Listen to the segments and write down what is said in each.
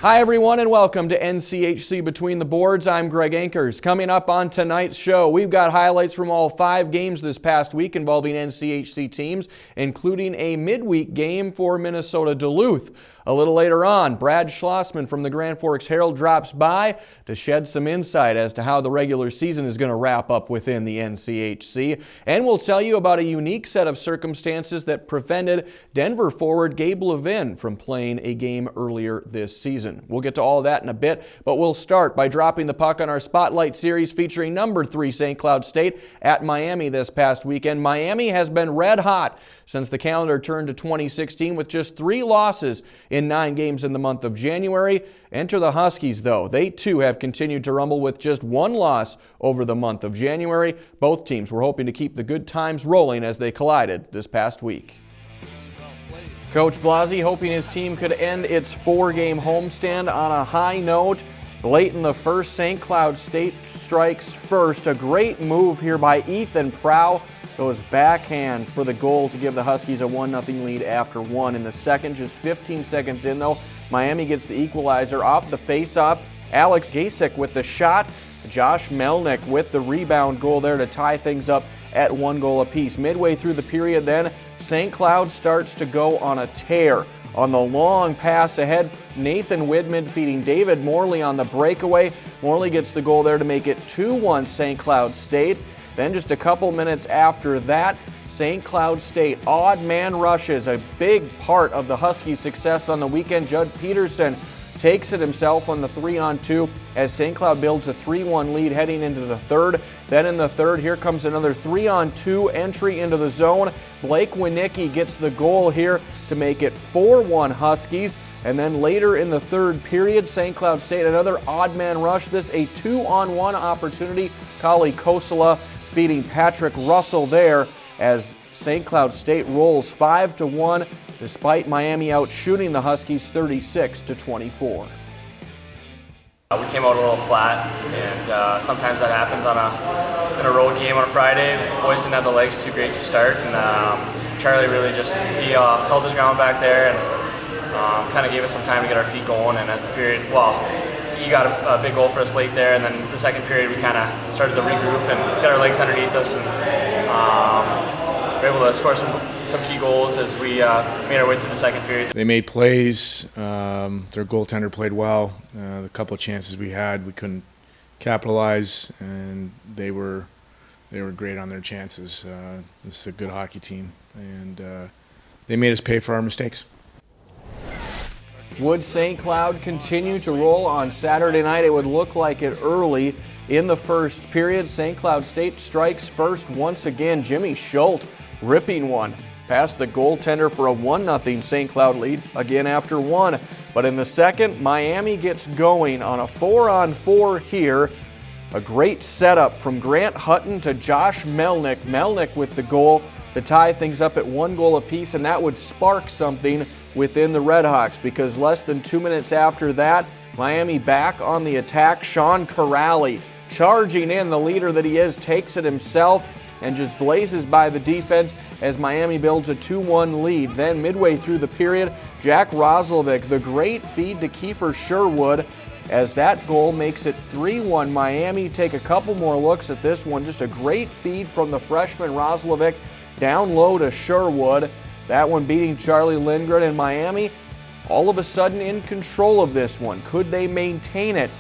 Hi everyone and welcome to NCHC Between the Boards. I'm Greg Ankers. Coming up on tonight's show, we've got highlights from all 5 games this past week involving NCHC teams, including a midweek game for Minnesota Duluth. A little later on, Brad Schlossman from the Grand Forks Herald drops by to shed some insight as to how the regular season is going to wrap up within the NCHC. And we'll tell you about a unique set of circumstances that prevented Denver forward Gabe Levin from playing a game earlier this season. We'll get to all of that in a bit, but we'll start by dropping the puck on our Spotlight series featuring number 3 St. Cloud State at Miami this past weekend. Miami has been red hot since the calendar turned to 2016 with just 3 losses in 9 games in the month of January. Enter the Huskies, though. They too have continued to rumble with just 1 loss over the month of January. Both teams were hoping to keep the good times rolling as they collided this past week. Coach Blasi hoping his team could end its 4-game homestand on a high note. Late in the first, St. Cloud State strikes first. A great move here by Ethan Prow. Goes backhand for the goal to give the Huskies a 1-0 lead after 1. In the second, just 15 seconds in though, Miami gets the equalizer off the face-off. Alex Gasek with the shot. Josh Melnick with the rebound goal there to tie things up at 1 goal apiece. Midway through the period then, St. Cloud starts to go on a tear. On the long pass ahead, Nathan Widman feeding David Morley on the breakaway. Morley gets the goal there to make it 2-1 St. Cloud State. Then just a couple minutes after that, St. Cloud State odd man rushes, a big part of the Huskies' success on the weekend. Judd Peterson takes it himself on the 3-on-2 as St. Cloud builds a 3-1 lead heading into the third. Then in the third, here comes another 3-on-2 entry into the zone. Blake Winicki gets the goal here to make it 4-1 Huskies. And then later in the third period, St. Cloud State, another odd man rush. This a 2-on-1 opportunity. Kali Kosala feeding Patrick Russell there as St. Cloud State rolls 5-1 despite Miami out shooting the Huskies 36-24. We came out a little flat, and sometimes that happens in a road game on a Friday. Boys didn't have the legs too great to start, and Charlie really just held his ground back there and kind of gave us some time to get our feet going. And as the period, he got a big goal for us late there, and then the second period we kind of started to regroup and get our legs underneath us, and were able to score some key goals as we made our way through the second period. They made plays. Their goaltender played well. The couple of chances we had, we couldn't capitalize, and they were great on their chances. This is a good hockey team, and they made us pay for our mistakes. Would St. Cloud continue to roll on Saturday night? It would look like it early in the first period. St. Cloud State strikes first once again. Jimmy Schultz ripping one past the goaltender for a 1-0 St. Cloud lead again after 1. But in the second, Miami gets going on a 4-on-4 here. A great setup from Grant Hutton to Josh Melnick. Melnick with the goal to tie things up at 1 goal apiece, and that would spark something within the Redhawks because less than 2 minutes after that, Miami back on the attack. Sean Corrali charging in, the leader that he is, takes it himself and just blazes by the defense as Miami builds a 2-1 lead. Then midway through the period, Jack Roslovic, the great feed to Kiefer Sherwood as that goal makes it 3-1 Miami. Take a couple more looks at this one. Just a great feed from the freshman Roslovic down low to Sherwood. That one beating Charlie Lindgren, and Miami all of a sudden in control of this one. Could they maintain it,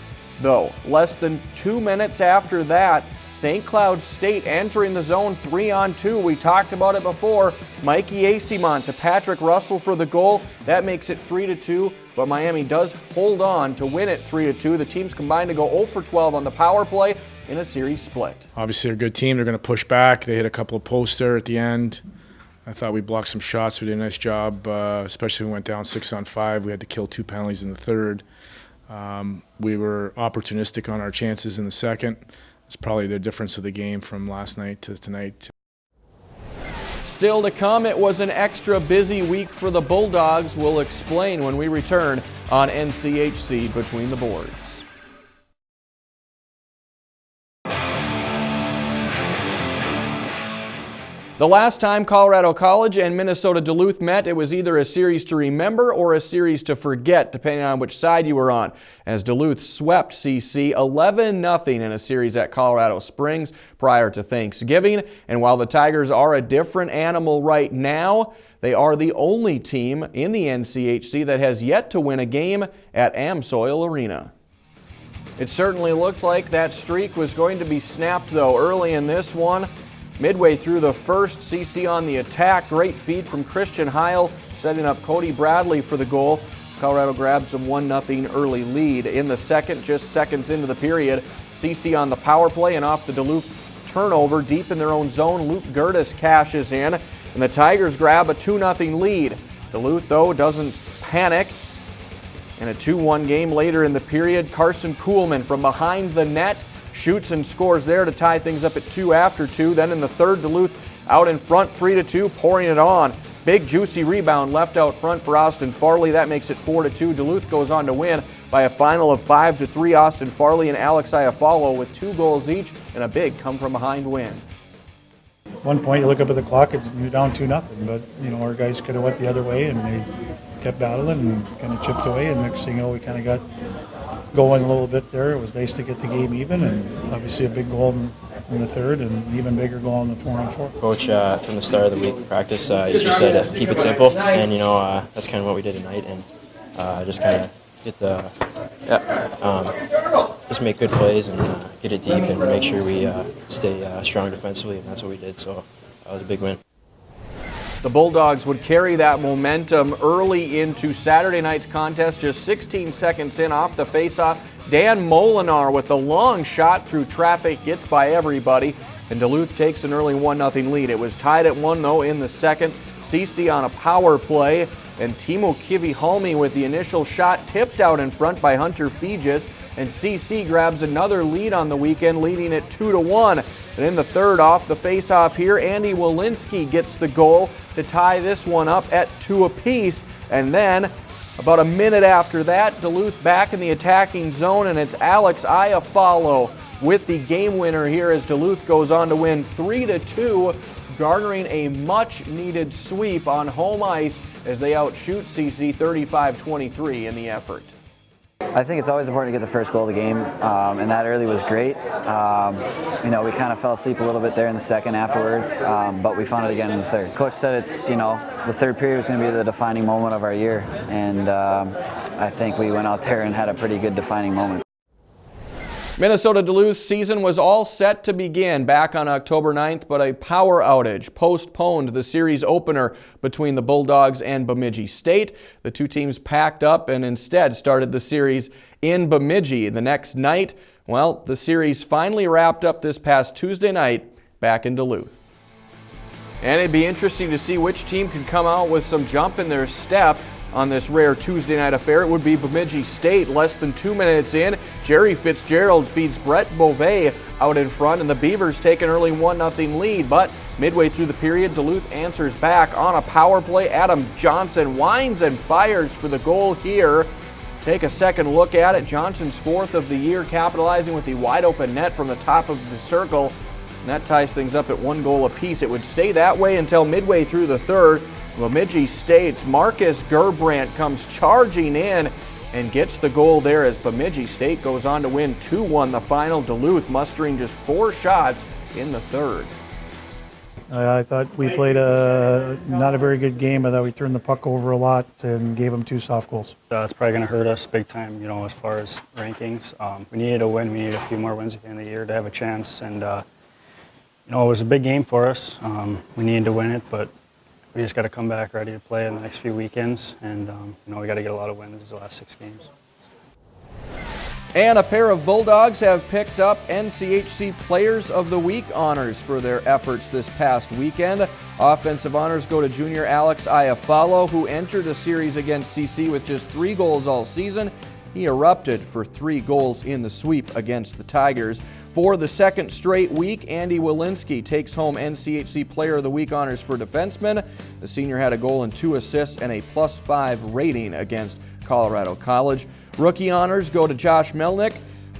though? Less than 2 minutes after that, St. Cloud State entering the zone 3-on-2. We talked about it before. Mikey Acimont to Patrick Russell for the goal. That makes it 3-2, but Miami does hold on to win it 3-2. The teams combined to go 0 for 12 on the power play in a series split. Obviously, they're a good team. They're going to push back. They hit a couple of posts there at the end. I thought we blocked some shots. We did a nice job, especially when we went down 6-on-5. We had to kill 2 penalties in the third. We were opportunistic on our chances in the second. It's probably the difference of the game from last night to tonight. Still to come, it was an extra busy week for the Bulldogs. We'll explain when we return on NCHC Between the Boards. The last time Colorado College and Minnesota Duluth met, it was either a series to remember or a series to forget, depending on which side you were on, as Duluth swept CC 11-0 in a series at Colorado Springs prior to Thanksgiving. And while the Tigers are a different animal right now, they are the only team in the NCHC that has yet to win a game at Amsoil Arena. It certainly looked like that streak was going to be snapped, though, early in this one. Midway through the first, CC on the attack. Great feed from Christian Heil, setting up Cody Bradley for the goal. Colorado grabs a 1-0 early lead. In the second, just seconds into the period, CC on the power play and off the Duluth turnover deep in their own zone. Luke Gertis cashes in, and the Tigers grab a 2-0 lead. Duluth, though, doesn't panic. In a 2-1 game later in the period, Carson Kuhlman from behind the net shoots and scores there to tie things up at 2 after 2. Then in the third, Duluth out in front, 3-2, pouring it on. Big juicy rebound left out front for Austin Farley. That makes it 4-2. Duluth goes on to win by a final of 5-3. Austin Farley and Alex Iafallo with 2 goals each and a big come-from-behind win. One point, you look up at the clock, you're down 2-0, but our guys could have went the other way, and they kept battling and kind of chipped away. And next thing you know, we kind of got going a little bit there. It was nice to get the game even, and obviously a big goal in the third, and an even bigger goal in the 4-on-4. Coach, from the start of the week in practice, he just said keep it simple, and that's kind of what we did tonight, and just kind of get just make good plays and get it deep and make sure we stay strong defensively, and that's what we did. So that was a big win. The Bulldogs would carry that momentum early into Saturday night's contest. Just 16 seconds in off the faceoff, Dan Molinar with the long shot through traffic gets by everybody, and Duluth takes an early 1-0 lead. It was tied at 1, though, in the second. CC on a power play, and Timo Kivihalmi with the initial shot tipped out in front by Hunter Fegis, and CC grabs another lead on the weekend, leading it 2-1. And in the third, off the faceoff here, Andy Walensky gets the goal to tie this one up at 2 apiece. And then, about a minute after that, Duluth back in the attacking zone, and it's Alex Iafallo with the game winner here as Duluth goes on to win 3-2, garnering a much-needed sweep on home ice as they outshoot CC 35-23 in the effort. I think it's always important to get the first goal of the game, and that early was great. We kind of fell asleep a little bit there in the second afterwards, but we found it again in the third. Coach said the third period was going to be the defining moment of our year, and I think we went out there and had a pretty good defining moment. Minnesota Duluth's season was all set to begin back on October 9th, but a power outage postponed the series opener between the Bulldogs and Bemidji State. The two teams packed up and instead started the series in Bemidji. The next night, the series finally wrapped up this past Tuesday night back in Duluth. And it'd be interesting to see which team can come out with some jump in their step on this rare Tuesday night affair. It would be Bemidji State. Less than 2 minutes in, Jerry Fitzgerald feeds Brett Beauvais out in front, and the Beavers take an early 1-0 lead. But midway through the period, Duluth answers back on a power play. Adam Johnson winds and fires for the goal here. Take a second look at it. Johnson's 4th of the year, capitalizing with the wide open net from the top of the circle. And that ties things up at 1 goal apiece. It would stay that way until midway through the third. Bemidji State's Marcus Gerbrandt comes charging in and gets the goal there as Bemidji State goes on to win 2-1 the final. Duluth mustering just 4 shots in the third. I thought we played not a very good game. I thought we turned the puck over a lot and gave them 2 soft goals. It's probably going to hurt us big time, as far as rankings. We needed a win. We needed a few more wins at the end of the year to have a chance. And, it was a big game for us. We needed to win it, but we just got to come back ready to play in the next few weekends, and we got to get a lot of wins the last 6 games. And a pair of Bulldogs have picked up NCHC Players of the Week honors for their efforts this past weekend. Offensive honors go to junior Alex Iafallo, who entered the series against CC with just 3 goals all season. He erupted for 3 goals in the sweep against the Tigers. For the second straight week, Andy Walensky takes home NCHC Player of the Week honors for defensemen. The senior had a goal and 2 assists and a +5 rating against Colorado College. Rookie honors go to Josh Melnick,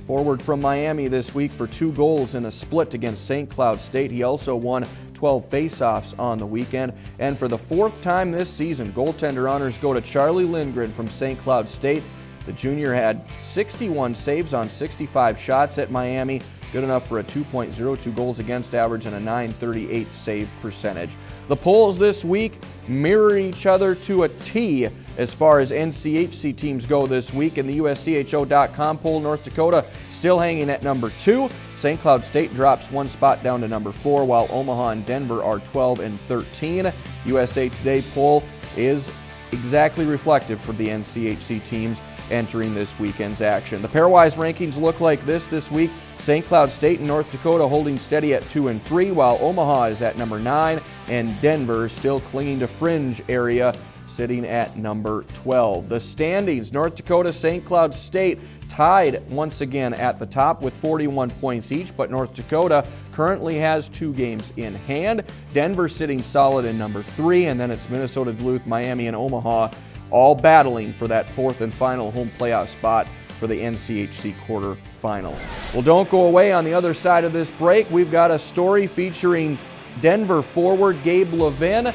forward from Miami this week, for 2 goals in a split against St. Cloud State. He also won 12 faceoffs on the weekend. And for the 4th time this season, goaltender honors go to Charlie Lindgren from St. Cloud State. The junior had 61 saves on 65 shots at Miami, good enough for a 2.02 goals against average and a .938 save percentage. The polls this week mirror each other to a T as far as NCHC teams go this week. In the USCHO.com poll, North Dakota still hanging at number 2. St. Cloud State drops 1 spot down to number 4, while Omaha and Denver are 12 and 13. USA Today poll is exactly reflective for the NCHC teams entering this weekend's action. The pairwise rankings look like this week. St. Cloud State and North Dakota holding steady at 2 and 3, while Omaha is at number 9, and Denver still clinging to fringe area, sitting at number 12. The standings, North Dakota, St. Cloud State tied once again at the top with 41 points each, but North Dakota currently has 2 games in hand. Denver sitting solid in number 3, and then it's Minnesota, Duluth, Miami, and Omaha all battling for that 4th and final home playoff spot for the NCHC quarterfinals. Well, don't go away. On the other side of this break, we've got a story featuring Denver forward Gabe Levin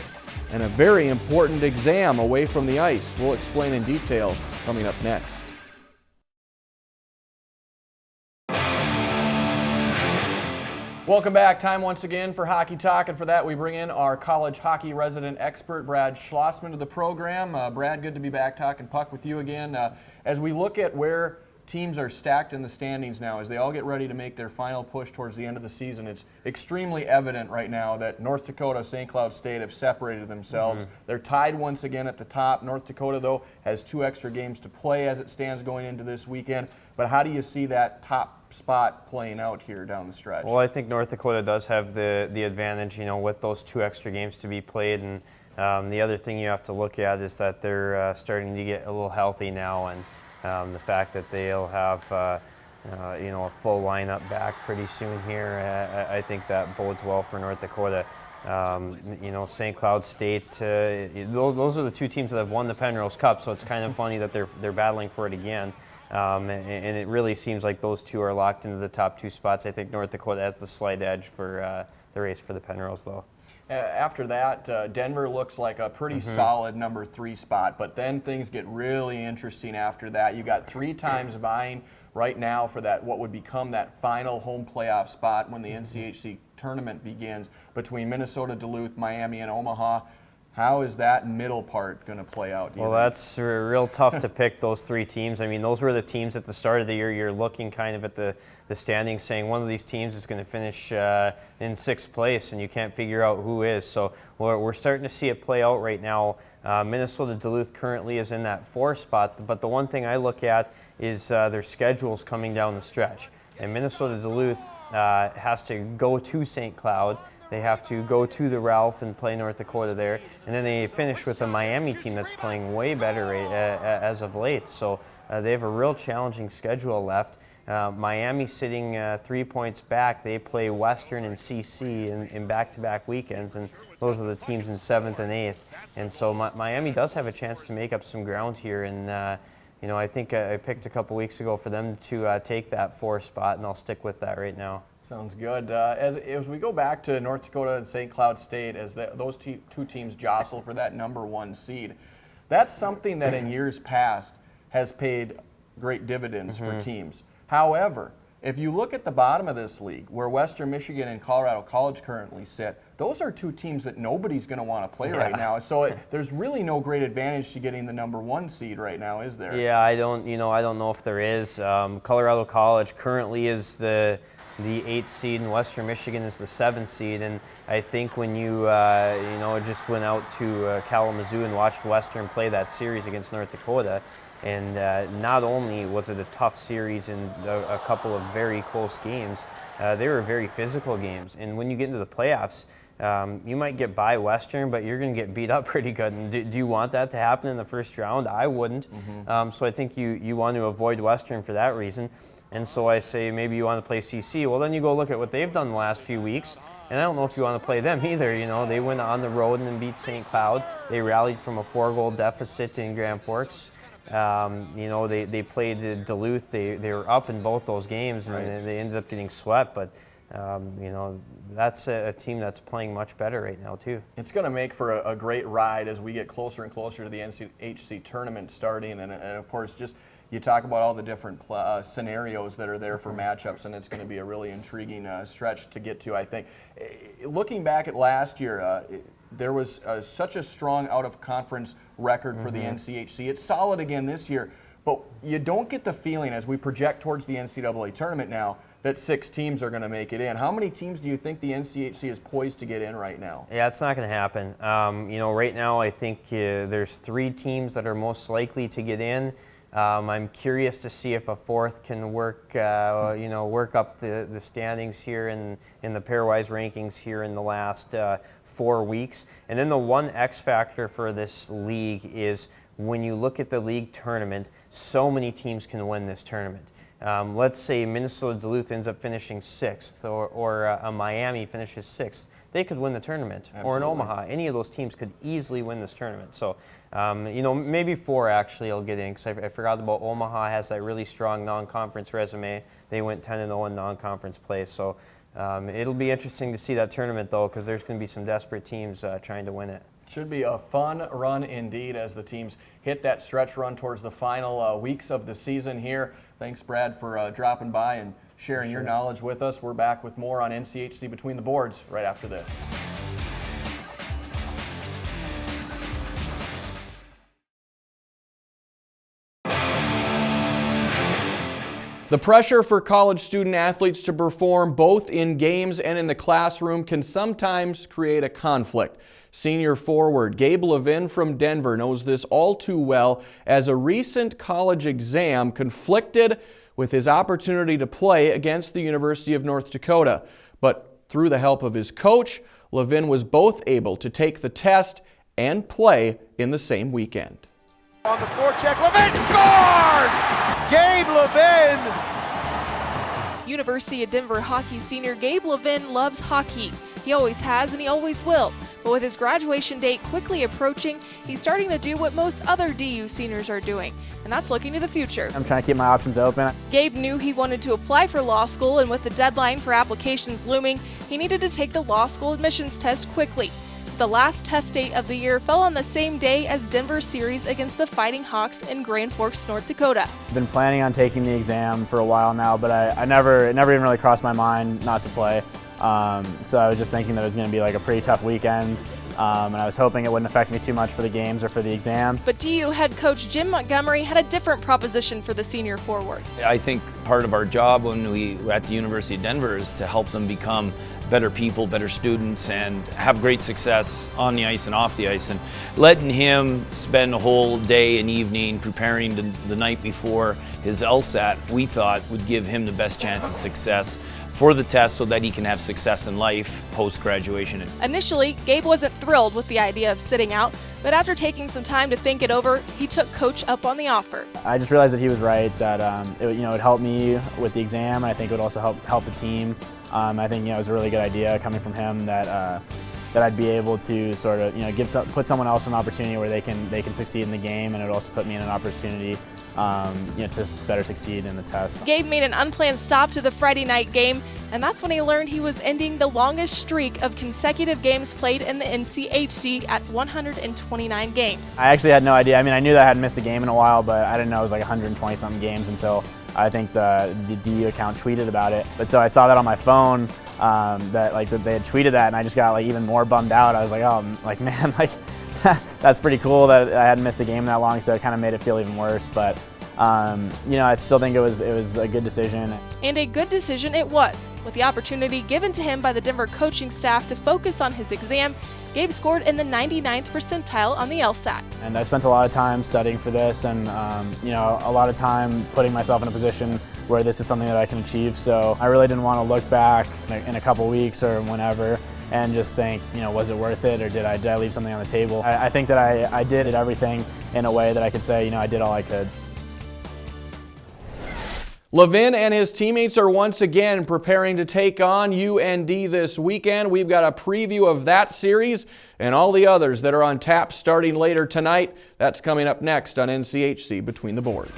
and a very important exam away from the ice. We'll explain in detail coming up next. Welcome back. Time once again for Hockey Talk, and for that we bring in our college hockey resident expert, Brad Schlossman, to the program. Brad, good to be back talking puck with you again. As we look at where teams are stacked in the standings now, as they all get ready to make their final push towards the end of the season, it's extremely evident right now that North Dakota, St. Cloud State have separated themselves. They're tied once again at the top. North Dakota, though, has 2 extra games to play as it stands going into this weekend. But how do you see that top spot playing out here down the stretch? Well, I think North Dakota does have the advantage, with those 2 extra games to be played. And the other thing you have to look at is that they're starting to get a little healthy now, and the fact that they'll have a full lineup back pretty soon here, I think that bodes well for North Dakota. St. Cloud State, those are the 2 teams that have won the Penrose Cup, so it's kind of funny that they're battling for it again. And it really seems like those 2 are locked into the top 2 spots. I think North Dakota has the slight edge for the race for the Penrose, though. After that, Denver looks like a pretty solid number 3 spot, but then things get really interesting after that. You got 3 times vying right now for that, what would become that final home playoff spot when the NCHC tournament begins, between Minnesota, Duluth, Miami, and Omaha. How is that middle part going to play out? Well, that's real tough to pick those 3 teams. I mean, those were the teams at the start of the year. You're looking kind of at the standings saying one of these teams is going to finish in 6th place, and you can't figure out who is. So we're starting to see it play out right now. Minnesota Duluth currently is in that 4 spot, but the one thing I look at is their schedules coming down the stretch. And Minnesota Duluth has to go to St. Cloud. They have to go to the Ralph and play North Dakota there. And then they finish with a Miami team that's playing way better as of late. So they have a real challenging schedule left. Miami sitting 3 points back. They play Western and CC in back-to-back weekends, and those are the teams in 7th and 8th. And so Miami does have a chance to make up some ground here. And I think I picked a couple weeks ago for them to take that 4 spot, and I'll stick with that right now. Sounds good. As we go back to North Dakota and St. Cloud State, as those 2 teams jostle for that number 1 seed, that's something that in years past has paid great dividends for teams. However, if you look at the bottom of this league, where Western Michigan and Colorado College currently sit, those are 2 teams that nobody's going to want to play right now. So there's really no great advantage to getting the number 1 seed right now, is there? Yeah, I don't know if there is. Colorado College currently is the 8th seed, and Western Michigan is the 7th seed. And I think when you just went out to Kalamazoo and watched Western play that series against North Dakota, and not only was it a tough series and a couple of very close games, they were very physical games. And when you get into the playoffs, you might get by Western, but you're going to get beat up pretty good. And do you want that to happen in the first round? I wouldn't. So I think you want to avoid Western for that reason. And so I say maybe you want to play CC. Well, then you go look at what they've done the last few weeks, and I don't know if you want to play them either. They went on the road and beat St. Cloud. They rallied from a 4-goal deficit in Grand Forks. They played Duluth. They were up in both those games, and they ended up getting swept. But That's a team that's playing much better right now too. It's going to make for a great ride as we get closer and closer to the NCHC tournament starting, and of course, just you talk about all the different scenarios that are there for matchups, and it's going to be a really intriguing stretch to get to, I think. Looking back at last year, there was such a strong out-of-conference record for the NCHC. It's solid again this year, but you don't get the feeling as we project towards the NCAA tournament now that 6 teams are going to make it in. How many teams do you think the NCHC is poised to get in right now? Yeah, it's not going to happen. Right now I think there's 3 teams that are most likely to get in. I'm curious to see if a 4th can work up the standings here in the pairwise rankings here in the last 4 weeks. And then the one X factor for this league is when you look at the league tournament, so many teams can win this tournament. Let's say Minnesota Duluth ends up finishing 6th, or Miami finishes 6th. They could win the tournament. Absolutely. Or in Omaha. Any of those teams could easily win this tournament. So, maybe 4 actually will get in, because I forgot about Omaha has that really strong non-conference resume. They went 10-0 in non-conference play. So it'll be interesting to see that tournament, though, because there's going to be some desperate teams trying to win it. Should be a fun run indeed as the teams hit that stretch run towards the final weeks of the season here. Thanks, Brad, for dropping by and sharing your knowledge with us. We're back with more on NCHC Between the Boards right after this. The pressure for college student athletes to perform both in games and in the classroom can sometimes create a conflict. Senior forward Gabe Levin from Denver knows this all too well, as a recent college exam conflicted with his opportunity to play against the University of North Dakota. But through the help of his coach, Levin was both able to take the test and play in the same weekend. On the forecheck, Levin scores! Gabe Levin! University of Denver hockey senior Gabe Levin loves hockey. He always has and he always will. But with his graduation date quickly approaching, he's starting to do what most other DU seniors are doing, and that's looking to the future. I'm trying to keep my options open. Gabe knew he wanted to apply for law school, and with the deadline for applications looming, he needed to take the law school admissions test quickly. The last test date of the year fell on the same day as Denver's series against the Fighting Hawks in Grand Forks, North Dakota. I've been planning on taking the exam for a while now, but it never even really crossed my mind not to play. So I was just thinking that it was going to be like a pretty tough weekend, and I was hoping it wouldn't affect me too much for the games or for the exam. But DU head coach Jim Montgomery had a different proposition for the senior forward. I think part of our job when we're at the University of Denver is to help them become better people, better students, and have great success on the ice and off the ice. And letting him spend a whole day and evening preparing the night before his LSAT, we thought would give him the best chance of success for the test so that he can have success in life post-graduation. Initially, Gabe wasn't thrilled with the idea of sitting out, but after taking some time to think it over, he took coach up on the offer. I just realized that he was right, that it would help me with the exam, and I think it would also help the team. I think it was a really good idea coming from him that I'd be able to sort of put someone else an opportunity where they can succeed in the game, and it would also put me in an opportunity to better succeed in the test. Gabe made an unplanned stop to the Friday night game, and that's when he learned he was ending the longest streak of consecutive games played in the NCHC at 129 games. I actually had no idea. I mean, I knew that I hadn't missed a game in a while, but I didn't know it was like 120-something games until I think the DU account tweeted about it. But so I saw that on my phone, that they had tweeted that, and I just got even more bummed out. I was like, oh, man, that's pretty cool that I hadn't missed a game that long, so it kind of made it feel even worse. But I still think it was a good decision. And a good decision it was. With the opportunity given to him by the Denver coaching staff to focus on his exam, Gabe scored in the 99th percentile on the LSAT. And I spent a lot of time studying for this, and a lot of time putting myself in a position where this is something that I can achieve. So I really didn't want to look back in a couple weeks or whenever and just think, was it worth it, or did I leave something on the table? I think that I did everything in a way that I could say, I did all I could. Levin and his teammates are once again preparing to take on UND this weekend. We've got a preview of that series and all the others that are on tap starting later tonight. That's coming up next on NCHC Between the Boards.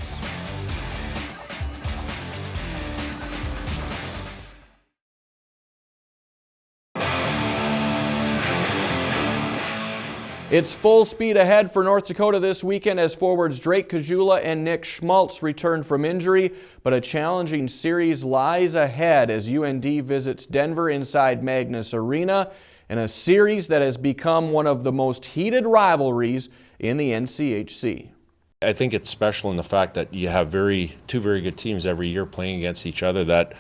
It's full speed ahead for North Dakota this weekend as forwards Drake Kajula and Nick Schmaltz return from injury, but a challenging series lies ahead as UND visits Denver inside Magnus Arena, in a series that has become one of the most heated rivalries in the NCHC. I think it's special in the fact that you have two very good teams every year playing against each other that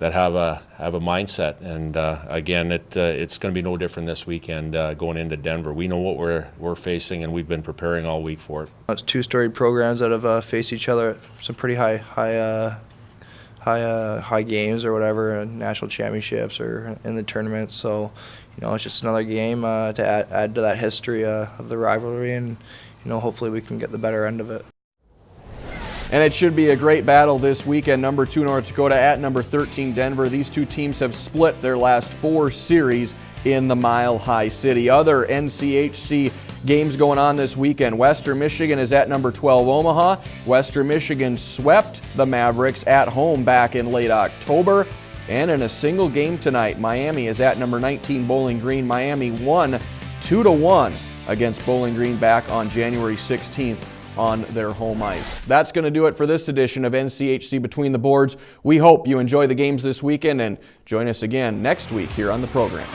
have a mindset, and again, it's going to be no different this weekend going into Denver. We know what we're facing, and we've been preparing all week for it. It's two storied programs that have faced each other at some pretty high games or whatever, national championships or in the tournament. So, it's just another game to add to that history of the rivalry, and hopefully we can get the better end of it. And it should be a great battle this weekend. Number 2 North Dakota at number 13 Denver. These two teams have split their last 4 series in the Mile High City. Other NCHC games going on this weekend. Western Michigan is at number 12 Omaha. Western Michigan swept the Mavericks at home back in late October. And in a single game tonight, Miami is at number 19 Bowling Green. Miami won 2-1 against Bowling Green back on January 16th. On their home ice. That's going to do it for this edition of NCHC Between the Boards. We hope you enjoy the games this weekend and join us again next week here on the program.